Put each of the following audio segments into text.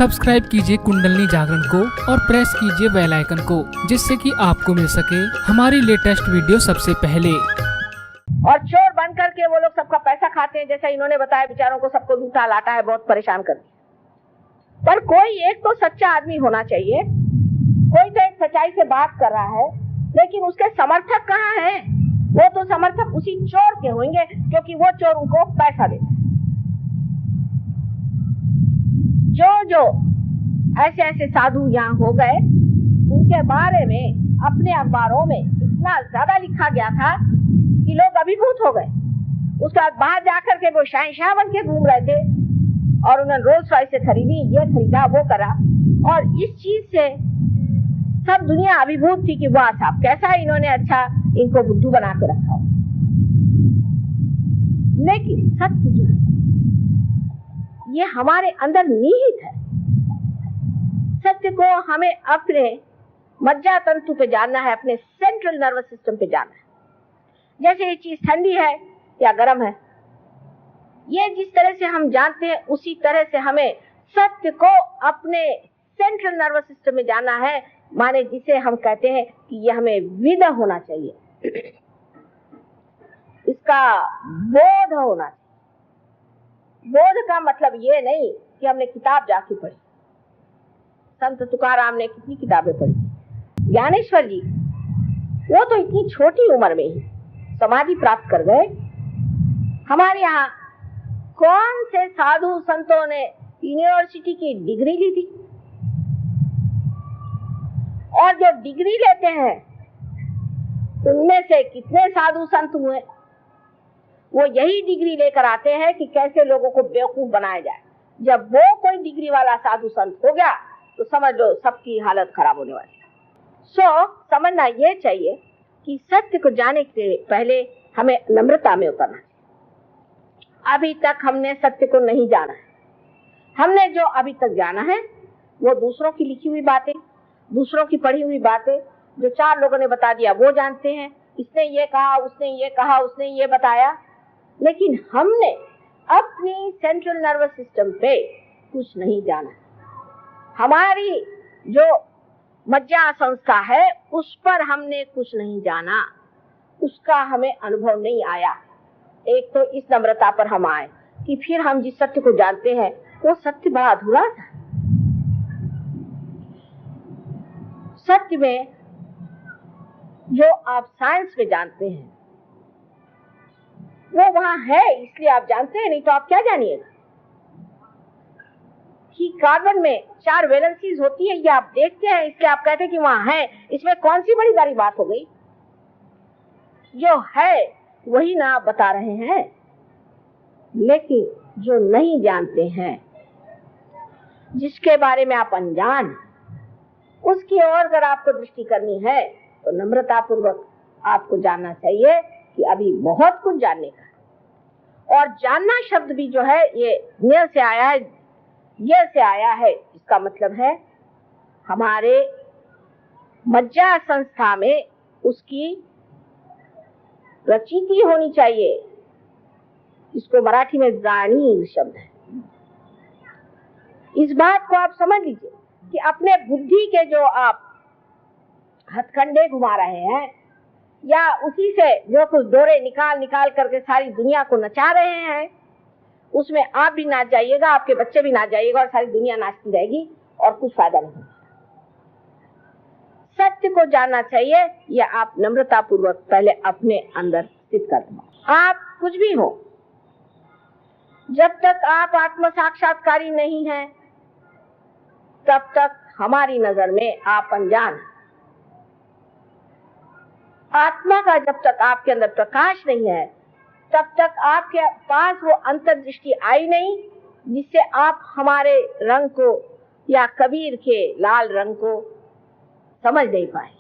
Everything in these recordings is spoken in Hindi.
सब्सक्राइब कीजिए कुंडलनी जागरण को और प्रेस कीजिए बेल आइकन को, जिससे कि आपको मिल सके हमारी लेटेस्ट वीडियो सबसे पहले। और चोर बन करके वो लोग सबका पैसा खाते हैं, जैसा इन्होंने बताया, बेचारों को सबको लूटा लाटा है, बहुत परेशान कर दिया। पर कोई एक तो सच्चा आदमी होना चाहिए, कोई तो एक सच्चाई से बात कर रहा है, लेकिन उसके समर्थक कहाँ हैं? वो तो समर्थक उसी चोर के होंगे, क्योंकि वो चोर उनको पैसा देता है। जो ऐसे ऐसे साधु यहाँ हो गए, उनके बारे में अपने अखबारों में इतना ज्यादा लिखा गया था कि लोग अभिभूत हो गए। उसके बाद बाहर जाकर के वो शहंशाह बन के घूम रहे थे और उन्होंने रोल्स रॉयस से खरीदी, ये खरीदा, वो करा, और इस चीज से सब दुनिया अभिभूत थी कि वाह साहब कैसा इन्होंने अच्छा इनको बुद्धू बना के रखा। लेकिन सत्य जो है ये हमारे अंदर निहित है। सत्य को हमें अपने मज्जा तंतु पे जानना है, अपने सेंट्रल नर्वस सिस्टम पे जानना है। जैसे ये चीज ठंडी है या गर्म है, ये जिस तरह से हम जानते हैं उसी तरह से हमें सत्य को अपने सेंट्रल नर्वस सिस्टम में जानना है। माने जिसे हम कहते हैं कि ये हमें विद होना चाहिए, इसका बोध होना चाहिए। बोध का मतलब ये नहीं कि हमने किताब जाके पढ़ी। संत तुकाराम ने कितनी किताबें पढ़ी, ज्ञानेश्वर जी वो तो इतनी छोटी उम्र में ही समाधि प्राप्त कर गए। हमारे यहाँ कौन से साधु संतों ने यूनिवर्सिटी की डिग्री ली थी? और जो डिग्री लेते हैं उनमें से कितने साधु संत हुए? वो यही डिग्री लेकर आते हैं कि कैसे लोगों को बेवकूफ बनाया जाए। जब वो कोई डिग्री वाला साधु संत हो गया तो समझ लो सबकी हालत खराब होने वाली है। समझना ये चाहिए कि सत्य को जानने के पहले हमें नम्रता में उतरना चाहिए। अभी तक हमने सत्य को नहीं जाना है। हमने जो अभी तक जाना है वो दूसरों की लिखी हुई बातें, दूसरों की पढ़ी हुई बातें, जो चार लोगों ने बता दिया वो जानते हैं। इसने ये कहा, उसने ये कहा, उसने ये बताया, लेकिन हमने अपनी सेंट्रल नर्वस सिस्टम पे कुछ नहीं जाना। हमारी जो मज्जा संस्था है उस पर हमने कुछ नहीं जाना, उसका हमें अनुभव नहीं आया। एक तो इस नम्रता पर हम आए कि फिर हम जिस सत्य को जानते हैं वो सत्य बड़ा अधूरा था। सत्य में जो आप साइंस में जानते हैं वो वहां है, इसलिए आप जानते हैं, नहीं तो आप क्या जानिएगा। कि कार्बन में 4 वैलेंसीज होती है, ये आप देखते हैं, इसलिए आप कहते हैं कि वहां है। इसमें कौन सी बड़ी बड़ी बात हो गई? जो है वही ना आप बता रहे हैं। लेकिन जो नहीं जानते हैं, जिसके बारे में आप अनजान, उसकी ओर अगर आपको दृष्टि करनी है तो नम्रता पूर्वक आपको जानना चाहिए कि अभी बहुत कुछ जानने का। और जानना शब्द भी जो है ये ज्ञ से आया है, ये से आया है। इसका मतलब है हमारे मज्जा संस्था में उसकी प्रचिति होनी चाहिए। इसको मराठी में जाणीव शब्द है। इस बात को आप समझ लीजिए कि अपने बुद्धि के जो आप हथकंडे घुमा रहे हैं या उसी से जो कुछ डोरे निकाल निकाल करके सारी दुनिया को नचा रहे हैं, उसमें आप भी नाच जाइएगा, आपके बच्चे भी नाच जाइएगा और सारी दुनिया नाचती रहेगी और कुछ फायदा नहीं। सत्य को जानना चाहिए, या आप नम्रता पूर्वक पहले अपने अंदर स्थित कर दो। आप कुछ भी हो, जब तक आप आत्म साक्षात्कारी नहीं हैं तब तक हमारी नजर में आप अनजान। आत्मा का जब तक आपके अंदर प्रकाश नहीं है तब तक आपके पास वो अंतर्दृष्टि आई नहीं, जिससे आप हमारे रंग को या कबीर के लाल रंग को समझ नहीं पाए।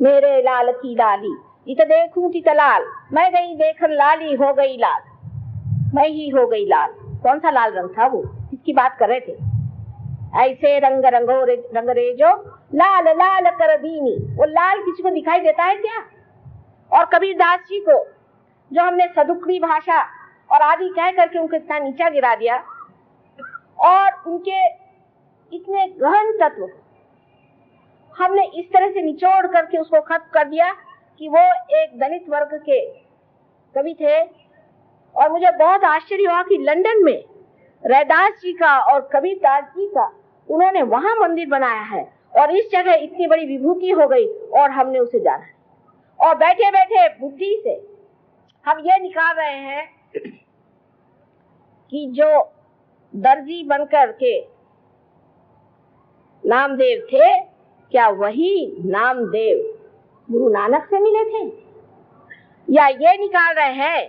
मेरे लाल की लाली इत देखूं टित लाल, मैं गई देखन लाली हो गई लाल, मैं ही हो गई लाल। कौन सा लाल रंग था वो, किसकी बात कर रहे थे? ऐसे रंग रंगो रंग रेजो लाल लाल कर दीनी। वो लाल किसी को दिखाई देता है क्या? और कबीर दास जी को जो हमने सदुक्री भाषा और आदि कह करके उनको इतना नीचा गिरा दिया और उनके इतने गहन तत्व हमने इस तरह से निचोड़ करके उसको खत्म कर दिया कि वो एक दलित वर्ग के कवि थे। और मुझे बहुत आश्चर्य हुआ कि लंदन में रैदास जी का और कबीरदास जी का उन्होंने वहां मंदिर बनाया है और इस जगह इतनी बड़ी विभूति हो गई और हमने उसे जाना। और बैठे बैठे बुद्धि से हम ये निकाल रहे हैं कि जो दर्जी बनकर के नामदेव थे, क्या वही नामदेव गुरु नानक से मिले थे? या ये निकाल रहे हैं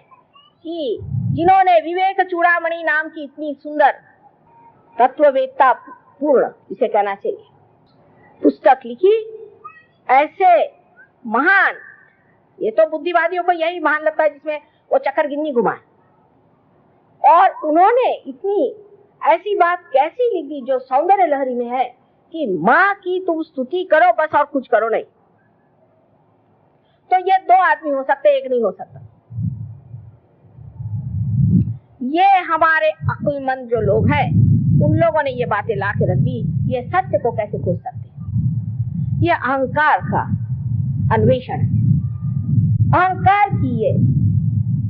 कि जिन्होंने विवेक चूड़ामणि नाम की इतनी सुंदर तत्ववेत्ता पूर्ण, इसे कहना चाहिए, पुस्तक लिखी, ऐसे महान, ये तो बुद्धिवादियों को यही महान लगता है जिसमें वो चक्कर गिन्नी घुमाए, और उन्होंने इतनी ऐसी बात कैसी लिख दी जो सौंदर्य लहरी में है कि माँ की तुम स्तुति करो बस और कुछ करो नहीं। तो ये दो आदमी हो सकते, एक नहीं हो सकता। ये हमारे अक्लमंद जो लोग हैं उन लोगों ने ये बातें ला के रख दी। ये सत्य को कैसे खोज सकते हैं? ये अहंकार का अन्वेषण है। अहंकार की ये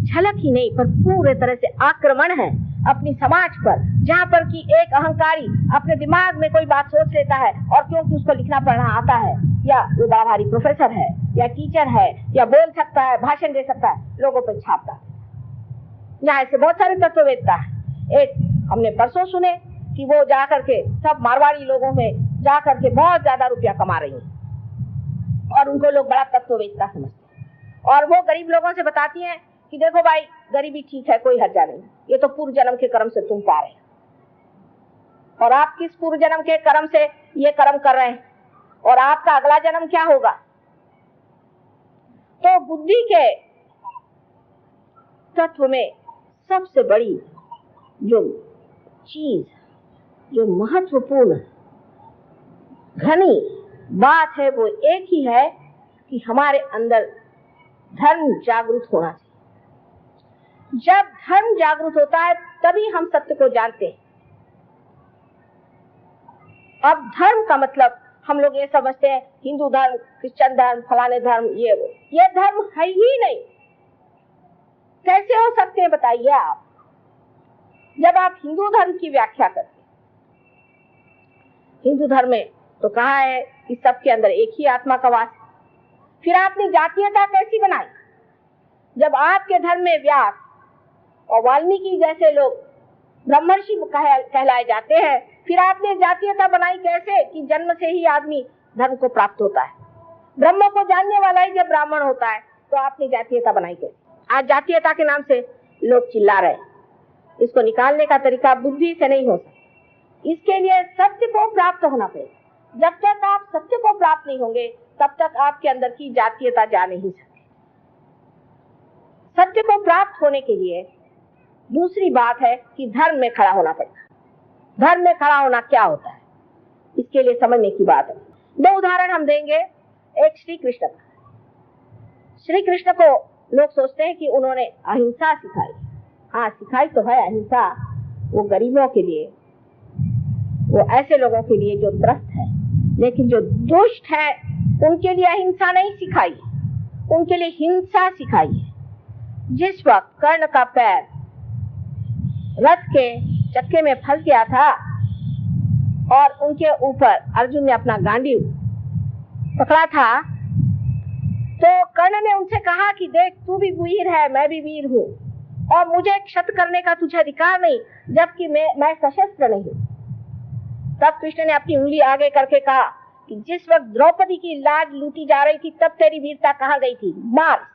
झलक ही नहीं पर पूरे तरह से आक्रमण है अपनी समाज पर, जहाँ पर कि एक अहंकारी अपने दिमाग में कोई बात सोच लेता है और क्योंकि उसको लिखना पढ़ना आता है, या वो बड़ा भारी प्रोफेसर है या टीचर है या बोल सकता है, भाषण दे सकता है, लोगों पर छापता है। यहाँ ऐसे बहुत सारे तत्ववेत्ता है। एक हमने परसों सुने कि वो जा करके सब मारवाड़ी लोगों में जा करके बहुत ज्यादा रुपया कमा रही है और उनको लोग बड़ा तत्ववेत्ता समझते हैं। और वो गरीब लोगों से बताती हैं कि देखो भाई, गरीबी ठीक है, कोई हर्जा नहीं, ये तो पूर्व जन्म के कर्म से तुम पा रहे हो और आप किस पूर्व जन्म के कर्म से ये कर्म कर रहे हैं और आपका अगला जन्म क्या होगा। तो बुद्धि के तत्व में सबसे बड़ी जो चीज, जो महत्वपूर्ण घनी बात है वो एक ही है कि हमारे अंदर धर्म जागृत होना चाहिए। जब धर्म जागृत होता है तभी हम सत्य को जानते हैं। अब धर्म का मतलब हम लोग ये समझते हैं हिंदू धर्म, क्रिश्चियन धर्म, फलाने धर्म, ये धर्म है ही नहीं। कैसे हो सकते हैं बताइए आप? जब आप हिंदू धर्म की व्याख्या करते हैं, हिंदू धर्म में तो कहा है कि सबके अंदर एक ही आत्मा का वास है। फिर आपने जातीयता कैसी बनाई? जब आपके धर्म में व्यास और वाल्मीकि जैसे लोग ब्रह्मर्षि कहलाए जाते हैं, फिर आपने जातीयता बनाई कैसे कि जन्म से ही आदमी धर्म को प्राप्त होता है, ब्रह्म को जानने वाला ही जब ब्राह्मण होता है, तो आपने जातीयता बनाई कैसे? आज जातीयता के नाम से लोग चिल्ला रहे हैं। इसको निकालने का तरीका बुद्धि से नहीं हो सकता। इसके लिए सत्य को प्राप्त होना पड़ेगा। जब तक आप सत्य को प्राप्त नहीं होंगे तब तक आपके अंदर की जातीयता जा नहीं सकती। सत्य को प्राप्त होने के लिए दूसरी बात है कि धर्म में खड़ा होना पड़ेगा। धर्म में खड़ा होना क्या होता है, इसके लिए समझने की बात है। दो उदाहरण हम देंगे। एक श्री कृष्ण का। श्री कृष्ण को लोग सोचते हैं कि उन्होंने अहिंसा सिखाई। हाँ, सिखाई तो है अहिंसा, वो गरीबों के लिए, वो ऐसे लोगों के लिए जो त्रस्त है, लेकिन जो दुष्ट है उनके लिए अहिंसा नहीं सिखाई, उनके लिए हिंसा सिखाई है। जिस वक्त कर्ण का पैर रथ के चक्के में फंस गया था और उनके ऊपर अर्जुन ने अपना गांडीव पकड़ा था, तो कर्ण ने उनसे कहा कि देख, तू भी वीर है, मैं भी वीर हूँ और मुझे क्षत करने का तुझे अधिकार नहीं, जबकि मैं सशस्त्र नहीं। तब कृष्ण ने अपनी उंगली आगे करके कहा कि जिस वक्त द्रौपदी की लाज लूटी जा रही थी तब तेरी वीरता कहाँ गई थी, मार।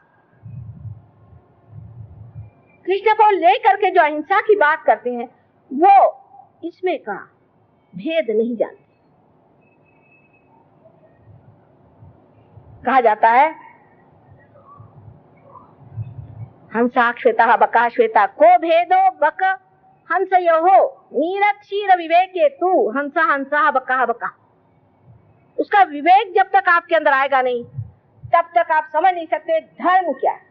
कृष्ण को लेकर के जो अहिंसा की बात करते हैं वो इसमें का भेद नहीं जानते। कहा जाता है हंसा श्वेता बका श्वेता को भेदो बक हंस यो हो नीरक्षीर विवेके तू हंसा हंसा बका बका। उसका विवेक जब तक आपके अंदर आएगा नहीं तब तक आप समझ नहीं सकते धर्म क्या है।